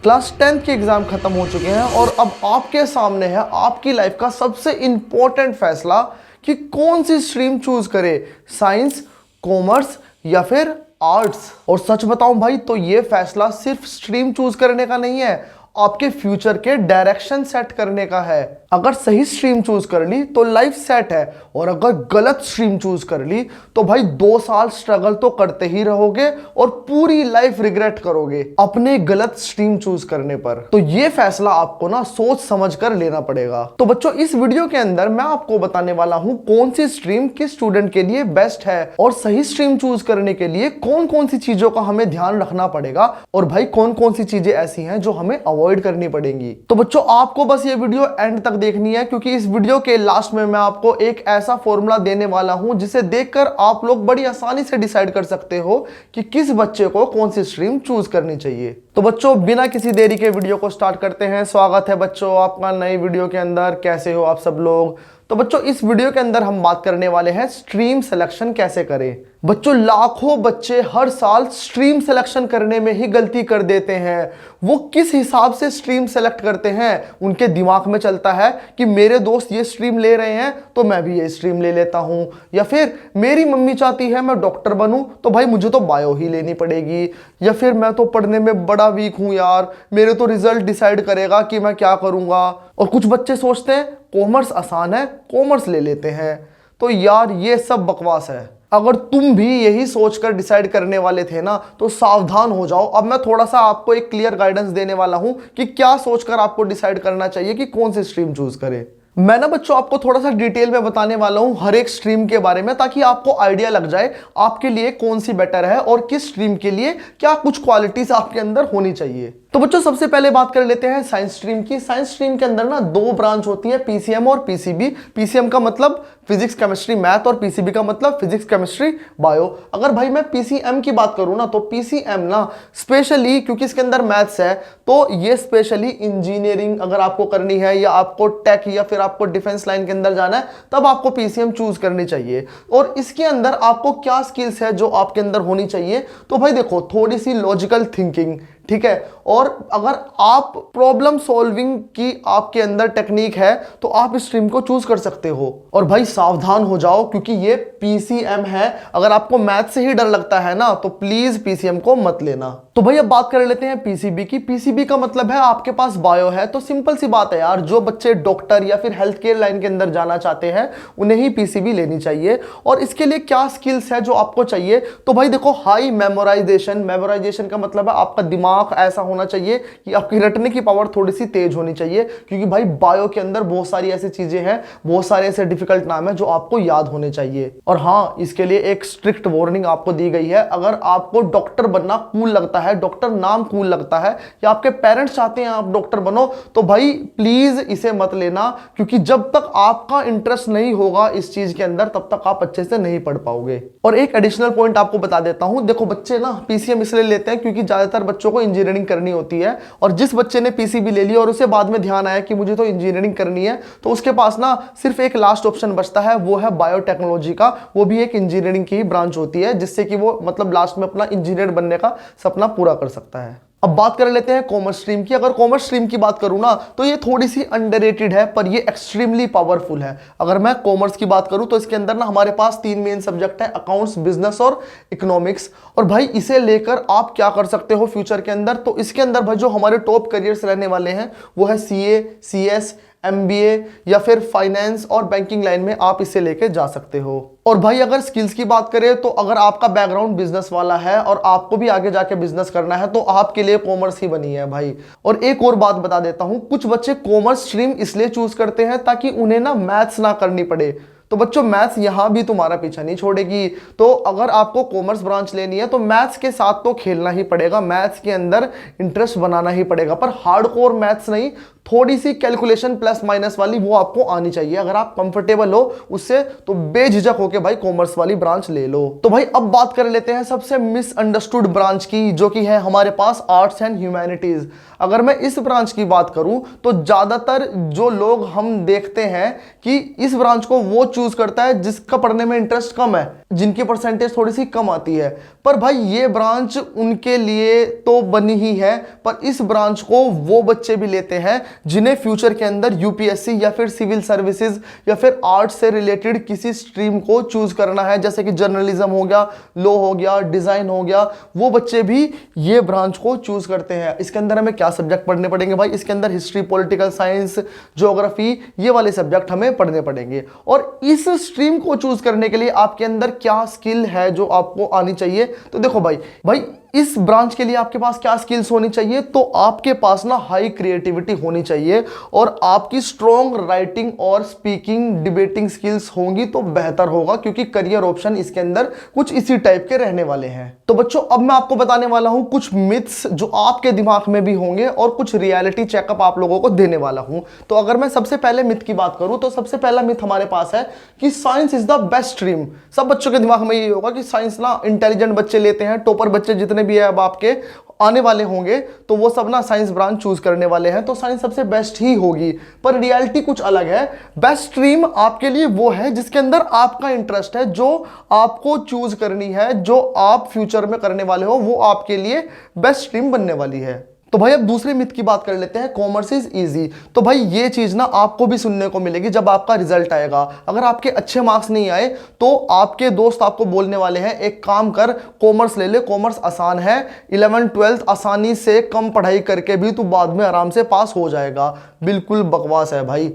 Class 10th के exam खत्म हो चुके हैं और अब आपके सामने है आपकी लाइफ का सबसे इंपॉर्टेंट फैसला कि कौन सी स्ट्रीम चूज करे, साइंस, कॉमर्स या फिर आर्ट्स। और सच बताऊं भाई तो ये फैसला सिर्फ स्ट्रीम चूज करने का नहीं है, आपके फ्यूचर के डायरेक्शन सेट करने का है। अगर सही स्ट्रीम चूज कर ली तो लाइफ सेट है, और अगर गलत स्ट्रीम चूज कर ली तो भाई 2 साल स्ट्रगल तो करते ही रहोगे और पूरी लाइफ रिग्रेट करोगे अपने गलत स्ट्रीम चूज करने पर। तो ये फैसला आपको ना सोच समझ कर लेना पड़ेगा। तो बच्चों इस वीडियो के अंदर मैं आपको बताने वाला हूं कौन सी स्ट्रीम किस स्टूडेंट के लिए बेस्ट है, और सही स्ट्रीम चूज करने के लिए कौन कौन सी चीजों का हमें ध्यान रखना पड़ेगा, और भाई कौन कौन सी चीजें ऐसी हैं जो हमें अवॉइड करनी पड़ेंगी। तो बच्चों आपको बस ये वीडियो एंड तक देखनी है, क्योंकि इस वीडियो के लास्ट में मैं आपको एक ऐसा फॉर्मूला देने वाला हूं जिसे देखकर आप लोग बड़ी आसानी से डिसाइड कर सकते हो कि किस बच्चे को कौन सी स्ट्रीम चूज करनी चाहिए। तो बच्चों बिना किसी देरी के वीडियो को स्टार्ट करते हैं। स्वागत है बच्चों आपका नई वीडियो के अंदर। कैसे हो आप सब लोग? तो बच्चों इस वीडियो के अंदर हम बात करने वाले हैं स्ट्रीम सिलेक्शन कैसे करें। बच्चों लाखों बच्चे हर साल स्ट्रीम सिलेक्शन करने में ही गलती कर देते हैं। वो किस हिसाब से स्ट्रीम सेलेक्ट करते हैं, उनके दिमाग में चलता है कि मेरे दोस्त ये स्ट्रीम ले रहे हैं तो मैं भी ये स्ट्रीम ले लेता हूं, या फिर मेरी मम्मी चाहती है मैं डॉक्टर बनूं तो भाई मुझे तो बायो ही लेनी पड़ेगी, या फिर मैं तो पढ़ने में बड़ा वीक हूं यार, मेरे तो रिजल्ट डिसाइड करेगा कि मैं क्या करूंगा। और कुछ बच्चे सोचते हैं कॉमर्स आसान है, कॉमर्स ले लेते हैं। तो यार ये सब बकवास है। अगर तुम भी यही सोचकर डिसाइड करने वाले थे ना तो सावधान हो जाओ। अब मैं थोड़ा सा आपको एक क्लियर गाइडेंस देने वाला हूं कि क्या सोचकर आपको डिसाइड करना चाहिए कि कौन सी स्ट्रीम चूज करें। मैं ना बच्चों आपको थोड़ा सा डिटेल में बताने वाला हूं हर एक स्ट्रीम के बारे में, ताकि आपको आइडिया लग जाए आपके लिए कौन सी बेटर है और किस स्ट्रीम के लिए क्या कुछ क्वालिटीज आपके अंदर होनी चाहिए। तो बच्चों सबसे पहले बात कर लेते हैं साइंस स्ट्रीम की। साइंस स्ट्रीम के अंदर ना 2 ब्रांच होती है, पीसीएम और पीसीबी। पीसीएम का मतलब फिजिक्स केमिस्ट्री मैथ, और पीसीबी का मतलब फिजिक्स केमिस्ट्री बायो। अगर भाई मैं पीसीएम की बात करूं ना तो पीसीएम ना स्पेशली, क्योंकि इसके अंदर मैथ्स है, तो ये स्पेशली इंजीनियरिंग अगर आपको करनी है या आपको टेक या फिर आपको डिफेंस लाइन के अंदर जाना है तब आपको पीसीएम चूज करनी चाहिए। और इसके अंदर आपको क्या स्किल्स है जो आपके अंदर होनी चाहिए, तो भाई देखो थोड़ी सी लॉजिकल थिंकिंग, ठीक है, और अगर आप प्रॉब्लम सॉल्विंग की आपके अंदर टेक्निक है तो आप इस स्ट्रीम को चूज कर सकते हो। और भाई सावधान हो जाओ क्योंकि ये पीसीएम है। अगर आपको मैथ से ही डर लगता है ना तो प्लीज पीसीएम को मत लेना। तो भाई अब बात कर लेते हैं पीसीबी की। पीसीबी का मतलब है आपके पास बायो है। तो सिंपल सी बात है यार, जो बच्चे डॉक्टर या फिर हेल्थ केयर लाइन के अंदर जाना चाहते हैं उन्हें ही पीसीबी लेनी चाहिए। और इसके लिए क्या स्किल्स है जो आपको चाहिए, तो भाई देखो हाई मेमोराइजेशन। मेमोराइजेशन का मतलब है आपका दिमाग ऐसा होना चाहिए कि आपकी रटने की पावर थोड़ी सी तेज होनी चाहिए, क्योंकि भाई बायो के अंदर बहुत सारी ऐसी चीजें हैं, बहुत सारे ऐसे डिफिकल्ट नाम है जो आपको याद होने चाहिए। और हाँ, इसके लिए एक स्ट्रिक्ट वार्निंग आपको दी गई है। अगर आपको डॉक्टर बनना कूल लगता है, डॉक्टर नाम कूल लगता है, या आपके पेरेंट्स चाहते हैं आप डॉक्टर बनो, तो भाई प्लीज इसे मत लेना, क्योंकि जब तक आपका इंटरेस्ट नहीं होगा इस चीज के अंदर तब तक आप अच्छे से नहीं पढ़ पाओगे। और एक एडिशनल पॉइंट आपको बता देता हूं, देखो बच्चे ना पीसीएम इसलिए लेते हैं क्योंकि ज्यादातर बच्चों को इंजीनियरिंग करनी होती है, और जिस बच्चे ने पीसीबी ले लिया और उसे बाद में ध्यान आया कि मुझे तो इंजीनियरिंग करनी है, तो उसके पास ना सिर्फ एक लास्ट ऑप्शन बचता है, वो है बायोटेक्नोलॉजी का। वो भी एक इंजीनियरिंग की ही ब्रांच होती है, जिससे कि वो मतलब लास्ट में अपना इंजीनियर बनने का सपना पूरा कर सकता है। अब बात कर लेते हैं कॉमर्स स्ट्रीम की। अगर कॉमर्स स्ट्रीम की बात करूं ना तो ये थोड़ी सी अंडररेटेड है, पर ये एक्सट्रीमली पावरफुल है। अगर मैं कॉमर्स की बात करूं तो इसके अंदर ना हमारे पास 3 मेन सब्जेक्ट है, अकाउंट्स, बिजनेस और इकोनॉमिक्स। और भाई इसे लेकर आप क्या कर सकते हो फ्यूचर के अंदर, तो इसके अंदर भाई जो हमारे टॉप करियर्स रहने वाले हैं वो है सीए, सीएस, एमबीए या फिर फाइनेंस और बैंकिंग लाइन में आप इसे लेके जा सकते हो। और भाई अगर स्किल्स की बात करें तो अगर आपका बैकग्राउंड बिजनेस वाला है और आपको भी आगे जाके बिजनेस करना है तो आपके लिए कॉमर्स ही बनी है भाई। और एक और बात बता देता हूं, कुछ बच्चे कॉमर्स स्ट्रीम इसलिए चूज करते हैं ताकि उन्हें ना मैथ्स ना करनी पड़े। तो बच्चों मैथ्स यहां भी तुम्हारा पीछा नहीं छोड़ेगी। तो अगर आपको कॉमर्स ब्रांच लेनी है तो मैथ्स के साथ तो खेलना ही पड़ेगा, मैथ्स के अंदर इंटरेस्ट बनाना ही पड़ेगा, पर हार्डकोर मैथ्स नहीं, थोड़ी सी कैलकुलेशन प्लस माइनस वाली वो आपको आनी चाहिए। अगर आप कंफर्टेबल हो उससे तो बेझिझक होके भाई कॉमर्स वाली ब्रांच ले लो। तो भाई अब बात कर लेते हैं सबसे मिसअंडरस्टूड ब्रांच की, जो कि है हमारे पास आर्ट्स एंड ह्यूमैनिटीज। अगर मैं इस ब्रांच की बात करूं तो ज्यादातर जो लोग हम देखते हैं कि इस ब्रांच को वो चूज करता है जिसका पढ़ने में इंटरेस्ट कम है, जिनकी परसेंटेज थोड़ी सी कम आती है। पर भाई ये ब्रांच उनके लिए तो बनी ही है, पर इस ब्रांच को वो बच्चे भी लेते हैं जिन्हें फ्यूचर के अंदर यूपीएससी या फिर सिविल सर्विसेज या फिर आर्ट्स से रिलेटेड किसी स्ट्रीम को चूज करना है, जैसे कि जर्नलिज्म हो गया, लॉ हो गया, डिजाइन हो गया। वो बच्चे भी ये ब्रांच को चूज करते हैं। इसके अंदर हमें क्या सब्जेक्ट पढ़ने पड़ेंगे भाई? इसके अंदर हिस्ट्री, पॉलिटिकल साइंस, ज्योग्राफी, ये वाले सब्जेक्ट हमें पढ़ने पड़ेंगे। और इस स्ट्रीम को चूज करने के लिए आपके अंदर क्या स्किल है जो आपको आनी चाहिए? तो देखो भाई इस ब्रांच के लिए आपके पास क्या स्किल्स होनी चाहिए? तो आपके पास ना हाई क्रिएटिविटी होनी चाहिए और आपकी स्ट्रॉन्ग राइटिंग और स्पीकिंग, डिबेटिंग स्किल्स होंगी तो बेहतर होगा, क्योंकि करियर ऑप्शन इसके अंदर कुछ इसी टाइप के रहने वाले हैं। तो बच्चों अब मैं आपको बताने वाला हूं कुछ मिथ्स जो आपके दिमाग में भी होंगे और कुछ रियलिटी चेकअप आप लोगों को देने वाला हूं। तो अगर मैं सबसे पहले मिथ की बात करूं तो सबसे पहला मिथ हमारे पास है कि science is the best stream. सब बच्चों के दिमाग में ये होगा कि साइंस ना इंटेलिजेंट बच्चे लेते हैं, टॉपर बच्चे जितने भी है अब आपके आने वाले होंगे तो वो सब ना साइंस ब्रांच चूज करने वाले हैं, तो साइंस सबसे बेस्ट ही होगी। पर रियलिटी कुछ अलग है। बेस्ट स्ट्रीम आपके लिए वो है जिसके अंदर आपका इंटरेस्ट है, जो आपको चूज करनी है, जो आप फ्यूचर में करने वाले हो, वो आपके लिए बेस्ट स्ट्रीम बनने वाली है। तो भाई अब दूसरे मिथ की बात कर लेते हैं, कॉमर्स इज इजी। तो भाई ये चीज ना आपको भी सुनने को मिलेगी जब आपका रिजल्ट आएगा। अगर आपके अच्छे मार्क्स नहीं आए तो आपके दोस्त आपको बोलने वाले हैं एक काम कर, कॉमर्स ले ले, कॉमर्स आसान है, 11th 12th आसानी से कम पढ़ाई करके भी तू बाद में आराम से पास हो जाएगा। बिल्कुल बकवास है भाई।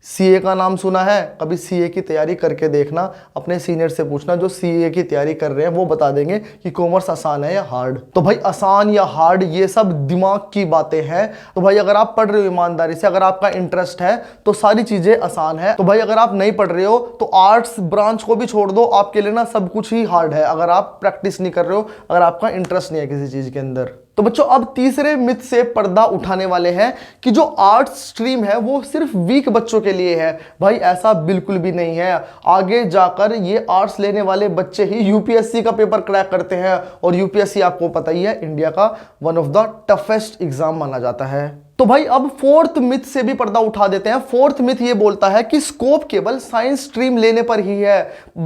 सीए का नाम सुना है? कभी सीए की तैयारी करके देखना, अपने सीनियर से पूछना जो सीए की तैयारी कर रहे हैं, वो बता देंगे कि कॉमर्स आसान है या हार्ड। तो भाई आसान या हार्ड ये सब दिमाग की बातें हैं। तो भाई अगर आप पढ़ रहे हो ईमानदारी से, अगर आपका इंटरेस्ट है तो सारी चीजें आसान है। तो भाई अगर आप नहीं पढ़ रहे हो तो आर्ट्स ब्रांच को भी छोड़ दो, आपके लिए ना सब कुछ ही हार्ड है अगर आप प्रैक्टिस नहीं कर रहे हो, अगर आपका इंटरेस्ट नहीं है किसी चीज के अंदर। तो बच्चों अब तीसरे मिथ से पर्दा उठाने वाले हैं कि जो आर्ट्स स्ट्रीम है वो सिर्फ वीक बच्चों के लिए है। भाई ऐसा बिल्कुल भी नहीं है। आगे जाकर ये आर्ट्स लेने वाले बच्चे ही यूपीएससी का पेपर क्रैक करते हैं, और यूपीएससी आपको पता ही है इंडिया का one of the toughest exam माना जाता है। तो भाई अब फोर्थ मिथ से भी पर्दा उठा देते हैं। फोर्थ मिथ ये बोलता है कि स्कोप केवल साइंस स्ट्रीम लेने पर ही है।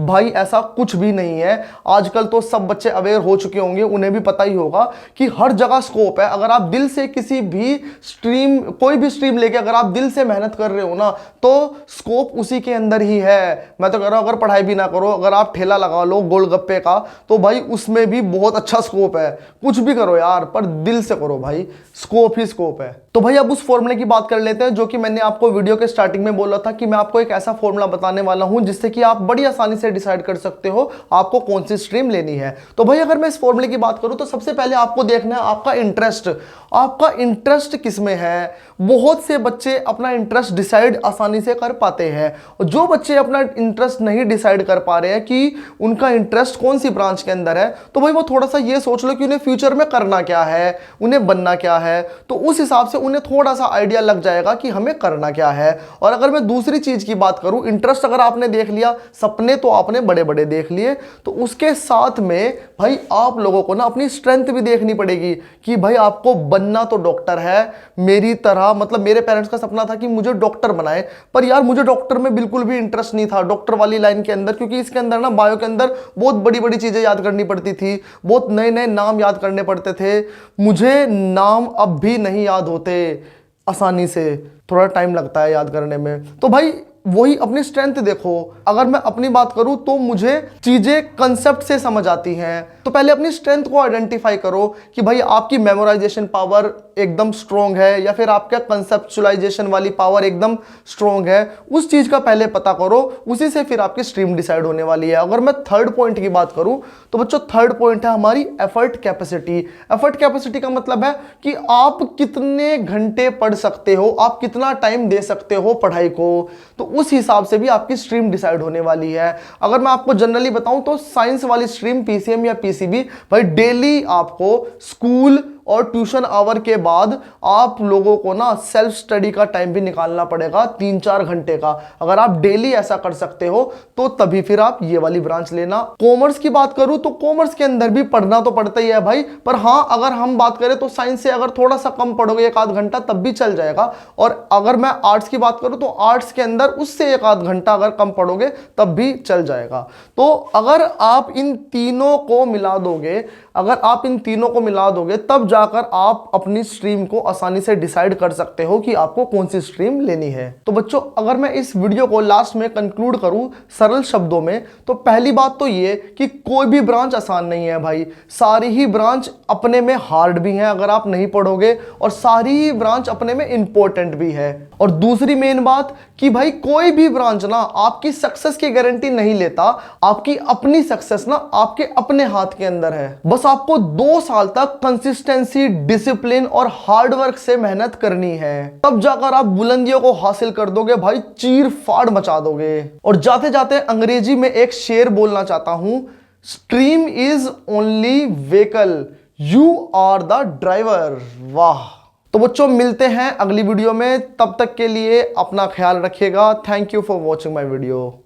भाई ऐसा कुछ भी नहीं है। आजकल तो सब बच्चे अवेयर हो चुके होंगे, उन्हें भी पता ही होगा कि हर जगह स्कोप है। अगर आप दिल से किसी भी स्ट्रीम, कोई भी स्ट्रीम लेके अगर आप दिल से मेहनत कर रहे हो ना, तो स्कोप उसी के अंदर ही है। मैं तो कह रहा हूं अगर पढ़ाई भी ना करो, अगर आप ठेला लगा लो गोलगप्पे का, तो भाई उसमें भी बहुत अच्छा स्कोप है। कुछ भी करो यार, पर दिल से करो भाई, स्कोप ही स्कोप है। तो भाई अब उस फॉर्मूले की बात कर लेते हैं जो कि मैंने आपको वीडियो के स्टार्टिंग में बोला था कि मैं आपको एक ऐसा फॉर्मूला बताने वाला हूं जिससे कि आप बड़ी आसानी से डिसाइड कर सकते हो आपको कौन सी स्ट्रीम लेनी है। तो भाई अगर मैं इस फॉर्मूले की बात करूं तो सबसे पहले आपको देखना है आपका इंटरेस्ट। आपका इंटरेस्ट किसमें है? बहुत से बच्चे अपना इंटरेस्ट डिसाइड आसानी से कर पाते हैं, और जो बच्चे अपना इंटरेस्ट नहीं डिसाइड कर पा रहे हैं कि उनका इंटरेस्ट कौन सी ब्रांच के अंदर है, तो भाई वो थोड़ा सा ये सोच लो कि उन्हें फ्यूचर में करना क्या है, उन्हें बनना क्या है, तो उस हिसाब से उन्हें थोड़ा सा आइडिया लग जाएगा कि हमें करना क्या है। और अगर मैं दूसरी चीज की बात करूं, इंटरेस्ट अगर आपने देख लिया, सपने तो आपने बड़े बड़े देख लिए, तो उसके साथ में भाई आप लोगों को ना अपनी स्ट्रेंथ भी देखनी पड़ेगी कि भाई आपको बनना तो डॉक्टर है मेरी तरह। मतलब मेरे पेरेंट्स का सपना था कि मुझे डॉक्टर बनाए, पर यार मुझे डॉक्टर में बिल्कुल भी इंटरेस्ट नहीं था, डॉक्टर वाली लाइन के अंदर, क्योंकि इसके अंदर ना बायो के अंदर बहुत बड़ी बड़ी चीजें याद करनी पड़ती थी, बहुत नए नए नाम याद करने पड़ते थे। मुझे नाम अब भी नहीं याद होते आसानी से, थोड़ा टाइम लगता है याद करने में। तो भाई वही अपनी स्ट्रेंथ देखो। अगर मैं अपनी बात करूं तो मुझे चीजें कंसेप्ट से समझ आती हैं। तो पहले अपनी स्ट्रेंथ को आइडेंटिफाई करो कि भाई आपकी मेमोराइजेशन पावर एकदम स्ट्रॉन्ग है या फिर आपका कंसेप्चुलाइजेशन वाली पावर एकदम स्ट्रॉन्ग है। उस चीज का पहले पता करो, उसी से फिर आपकी स्ट्रीम डिसाइड होने वाली है। अगर मैं थर्ड पॉइंट की बात करूं तो बच्चों थर्ड पॉइंट है हमारी एफर्ट कैपेसिटी। एफर्ट कैपेसिटी का मतलब है कि आप कितने घंटे पढ़ सकते हो, आप कितना टाइम दे सकते हो पढ़ाई को, तो उस हिसाब से भी आपकी स्ट्रीम डिसाइड होने वाली है। अगर मैं आपको जनरली बताऊं तो साइंस वाली स्ट्रीम, पीसीएम या पीसीबी, भाई डेली आपको स्कूल और ट्यूशन आवर के बाद आप लोगों को ना सेल्फ स्टडी का टाइम भी निकालना पड़ेगा 3-4 घंटे का। अगर आप डेली ऐसा कर सकते हो तो तभी फिर आप ये वाली ब्रांच लेना। कॉमर्स की बात करूं तो कॉमर्स के अंदर भी पढ़ना तो पड़ता ही है भाई, पर हाँ अगर हम बात करें तो साइंस से अगर थोड़ा सा कम पढ़ोगे 1-आध घंटा तब भी चल जाएगा। और अगर मैं आर्ट्स की बात करूं तो आर्ट्स के अंदर उससे 1-आध घंटा अगर कम पढ़ोगे तब भी चल जाएगा। तो अगर आप इन तीनों को मिला दोगे, अगर आप इन तीनों को मिला दोगे तब जाकर आप अपनी स्ट्रीम को आसानी से डिसाइड कर सकते हो कि आपको कौन सी स्ट्रीम लेनी है। तो बच्चों अगर मैं इस वीडियो को लास्ट में कंक्लूड करूं सरल शब्दों में, तो पहली बात तो ये कि कोई भी ब्रांच आसान नहीं है भाई, सारी ही ब्रांच अपने में हार्ड भी है अगर आप नहीं पढ़ोगे, और सारी ही ब्रांच अपने में इंपॉर्टेंट भी है। और दूसरी मेन बात कि भाई कोई भी ब्रांच ना आपकी सक्सेस की गारंटी नहीं लेता, आपकी अपनी सक्सेस ना आपके अपने हाथ के अंदर है। बस आपको 2 साल तक कंसिस्टेंसी, डिसिप्लिन और हार्डवर्क से मेहनत करनी है, तब जाकर आप बुलंदियों को हासिल कर दोगे भाई, चीर फाड़ मचा दोगे। और जाते जाते अंग्रेजी में एक शेर बोलना चाहता हूं, stream is only vehicle, you are the driver. वाह। तो बच्चों मिलते हैं अगली वीडियो में, तब तक के लिए अपना ख्याल रखिएगा। Thank you for watching my video.